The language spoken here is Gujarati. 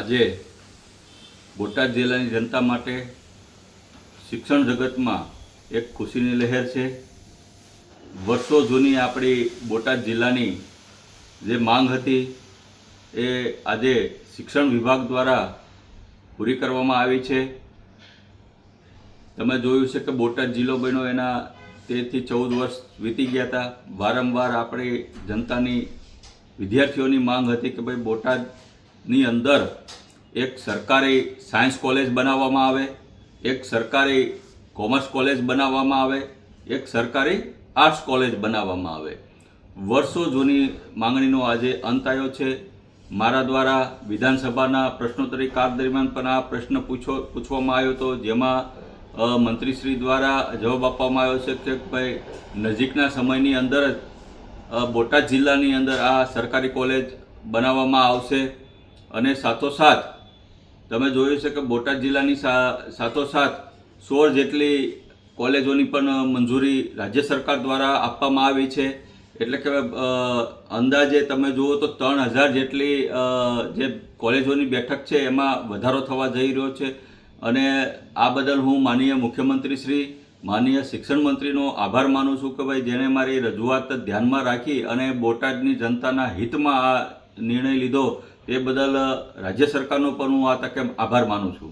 આજે બોટાદ જિલ્લાની જનતા માટે શિક્ષણ જગતમાં એક ખુશીની લહેર છે। વર્ષો જૂની આપણી બોટાદ જિલ્લાની જે માંગ હતી એ આજે શિક્ષણ વિભાગ દ્વારા પૂરી કરવામાં આવી છે। તમે જોયું છે કે બોટાદ જિલ્લો બન્યો એના 13 થી 14 વર્ષ વીતી ગયા હતા। વારંવાર આપણી જનતાની વિદ્યાર્થીઓની માંગ હતી કે ભાઈ બોટાદની અંદર એક સરકારી સાયન્સ કોલેજ બનાવવામાં આવે, એક સરકારી કોમર્સ કોલેજ બનાવવામાં આવે, એક સરકારી આર્ટ્સ કોલેજ બનાવવામાં આવે। વર્ષો જૂની માંગણીનો આજે અંત આવ્યો છે। મારા દ્વારા વિધાનસભાના પ્રશ્નોત્તરી કાળ દરમિયાન પણ આ પ્રશ્ન પૂછવામાં આવ્યો હતો, જેમાં મંત્રીશ્રી દ્વારા જવાબ આપવામાં આવ્યો છે કે ભાઈ નજીકના સમયની અંદર જ બોટાદ જિલ્લાની અંદર આ સરકારી કોલેજ બનાવવામાં આવશે। અને સાથોસાથ તમે જોયું છે કે બોટાદ જિલ્લાની સાથોસાથ 16 જેટલી કોલેજોની પણ મંજૂરી રાજ્ય સરકાર દ્વારા આપવામાં આવી છે। એટલે કે અંદાજે તમે જુઓ તો 3000 જેટલી જે કોલેજોની બેઠક છે એમાં વધારો થવા જઈ રહ્યો છે। અને આ બદલ હું માનનીય મુખ્યમંત્રી શ્રી, માનનીય શિક્ષણ મંત્રીનો આભાર માનું છું કે ભાઈ જેણે મારી રજૂઆત ધ્યાનમાં રાખી અને બોટાદની જનતાના હિતમાં આ નિર્ણય લીધો, તે બદલ રાજ્ય સરકારનો પણ હું આ તકે આભાર માનું છું।